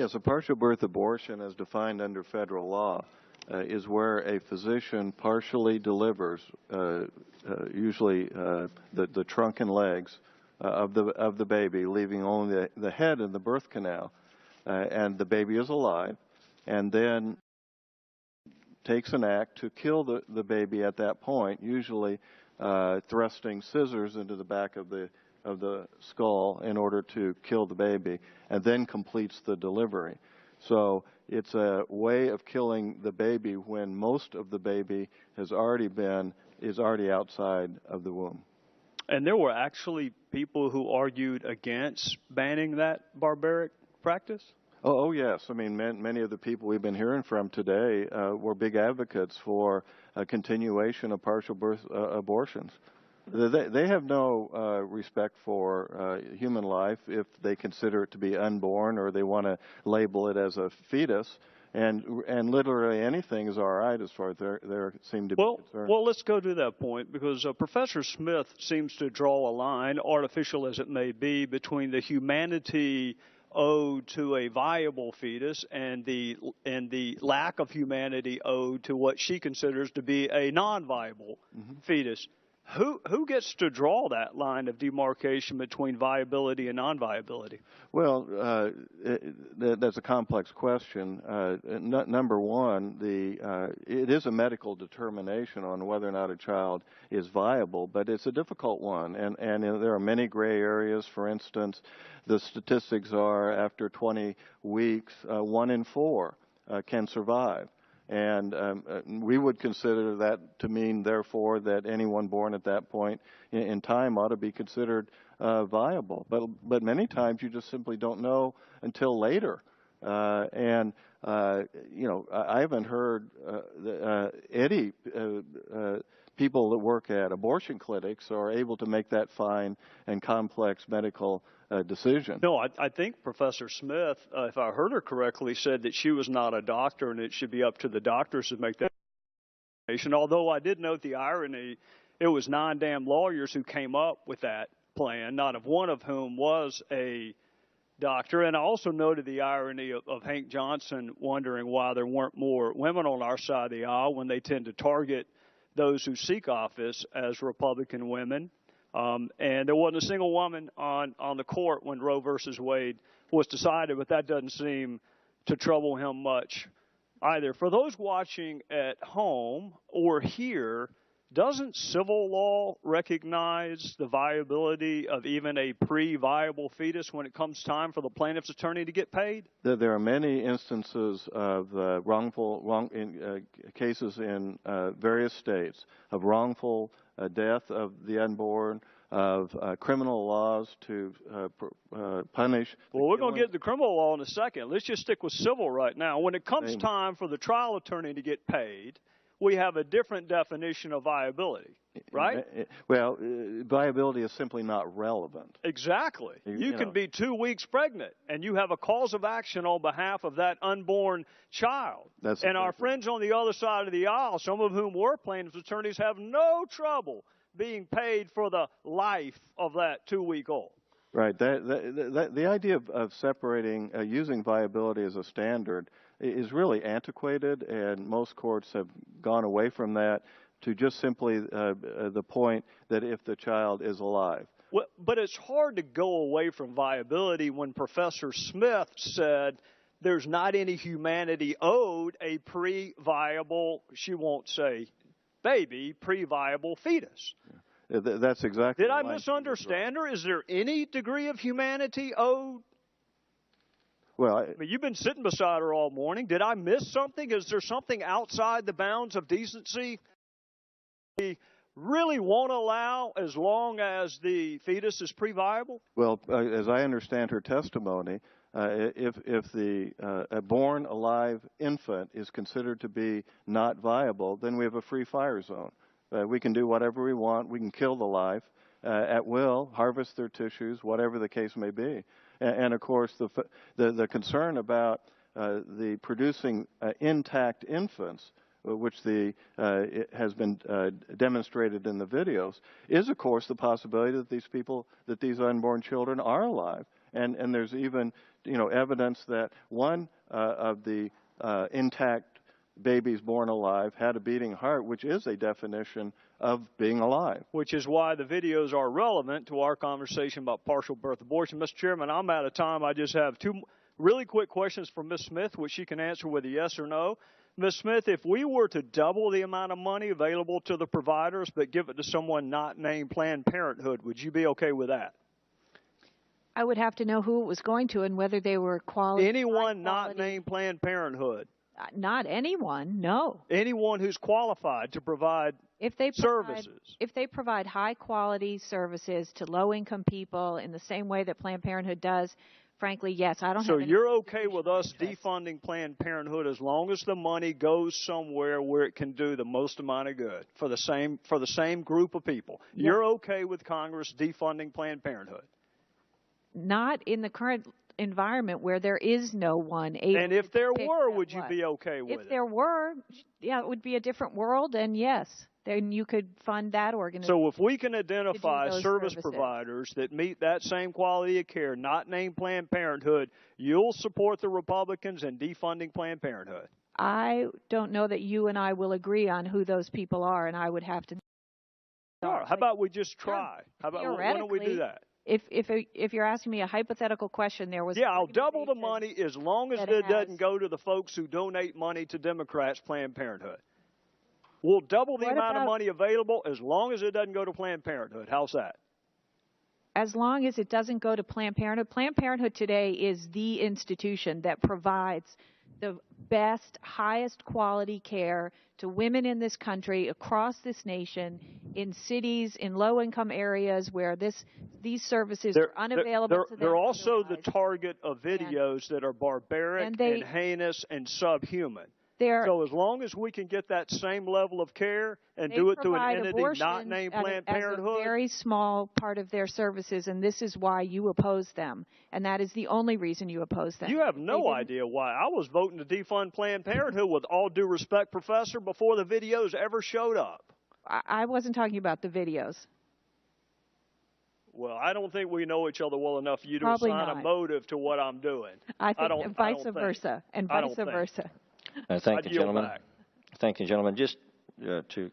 Yes, a partial birth abortion, as defined under federal law, is where a physician partially delivers, usually the trunk and legs of the baby, leaving only the head in the birth canal, and the baby is alive, and then takes an act to kill the baby at that point, usually thrusting scissors into the back of the skull in order to kill the baby, and then completes the delivery. So it's a way of killing the baby when most of the baby is already outside of the womb. And there were actually people who argued against banning that barbaric practice? Oh yes. I mean, many of the people we've been hearing from today were big advocates for a continuation of partial birth abortions. They have no respect for human life if they consider it to be unborn, or they want to label it as a fetus. And literally anything is all right as far as they seem to be concerned. Well, let's go to that point, because Professor Smith seems to draw a line, artificial as it may be, between the humanity owed to a viable fetus and the lack of humanity owed to what she considers to be a non-viable fetus. Who gets to draw that line of demarcation between viability and non-viability? Well, that's a complex question. Number one, it is a medical determination on whether or not a child is viable, but it's a difficult one, and there are many gray areas. For instance, the statistics are after 20 weeks, 1 in 4 can survive. And we would consider that to mean, therefore, that anyone born at that point in time ought to be considered viable. But many times you just simply don't know until later. I haven't heard any people that work at abortion clinics are able to make that fine and complex medical decision. No, I think Professor Smith, if I heard her correctly, said that she was not a doctor and it should be up to the doctors to make that determination. Although I did note the irony, it was 9 damn lawyers who came up with that plan, not of one of whom was a doctor. And I also noted the irony of Hank Johnson wondering why there weren't more women on our side of the aisle, when they tend to target those who seek office as Republican women. And there wasn't a single woman on the court when Roe versus Wade was decided, but that doesn't seem to trouble him much either. For those watching at home or here, doesn't civil law recognize the viability of even a pre-viable fetus when it comes time for the plaintiff's attorney to get paid? There are many instances of cases in various states of wrongful death of the unborn, of criminal laws to punish. Well, we're going to get to the criminal law in a second. Let's just stick with civil right now. When it comes time for the trial attorney to get paid, we have a different definition of viability, right? Well, viability is simply not relevant. Exactly. You can be 2 weeks pregnant, and you have a cause of action on behalf of that unborn child. And our friends on the other side of the aisle, some of whom were plaintiffs' attorneys, have no trouble being paid for the life of that 2-week-old. Right. The idea of separating, using viability as a standard is really antiquated, and most courts have gone away from that to just simply the point that if the child is alive. Well, but it's hard to go away from viability when Professor Smith said there's not any humanity owed a pre-viable, she won't say baby, pre-viable fetus. Yeah. That's exactly. Did I misunderstand her? Is there any degree of humanity owed? Well, I mean, you've been sitting beside her all morning. Did I miss something? Is there something outside the bounds of decency we really won't allow as long as the fetus is pre-viable? Well, as I understand her testimony, if a born alive infant is considered to be not viable, then we have a free fire zone. We can do whatever we want. We can kill the life at will, harvest their tissues, whatever the case may be. And of course, the concern about the producing intact infants, which it has been demonstrated in the videos, is of course the possibility that these unborn children are alive. And there's even evidence that one of the intact babies born alive had a beating heart, which is a definition of being alive. Which is why the videos are relevant to our conversation about partial birth abortion. Mr. Chairman, I'm out of time. I just have two really quick questions for Ms. Smith, which she can answer with a yes or no. Ms. Smith, if we were to double the amount of money available to the providers but give it to someone not named Planned Parenthood, would you be okay with that? I would have to know who it was going to and whether they were quality. Anyone not named Planned Parenthood. Not anyone, no. Anyone who's qualified to provide services. If they provide high-quality services to low-income people in the same way that Planned Parenthood does, frankly, yes. I don't have any. So you're okay with us defunding Planned Parenthood as long as the money goes somewhere where it can do the most amount of good for the same group of people. Yes. You're okay with Congress defunding Planned Parenthood? Not in the current environment where there is no one able. And if there were, would you be okay with it? If there were, yeah, it would be a different world, and yes, then you could fund that organization. So if we can identify service providers that meet that same quality of care, not named Planned Parenthood, you'll support the Republicans in defunding Planned Parenthood? I don't know that you and I will agree on who those people are, and I would have to. Sure. How about we just try? Yeah. How about why don't we do that? If you're asking me a hypothetical question, there was. Yeah, I'll double the money as long as it doesn't go to the folks who donate money to Democrats' Planned Parenthood. We'll double the amount of money available as long as it doesn't go to Planned Parenthood. How's that? As long as it doesn't go to Planned Parenthood. Planned Parenthood today is the institution that provides the best, highest quality care to women in this country, across this nation, in cities, in low-income areas where these services are unavailable to them. They're also the target of videos that are barbaric and heinous and subhuman. So as long as we can get that same level of care and do it through an entity not named Planned Parenthood. As a very small part of their services, and this is why you oppose them, and that is the only reason you oppose them. You have no idea why. I was voting to defund Planned Parenthood, with all due respect, Professor, before the videos ever showed up. I wasn't talking about the videos. Well, I don't think we know each other well enough for you to assign a motive to what I'm doing. I think vice versa, and vice versa. Thank you, gentlemen. Thank you, gentlemen. Just to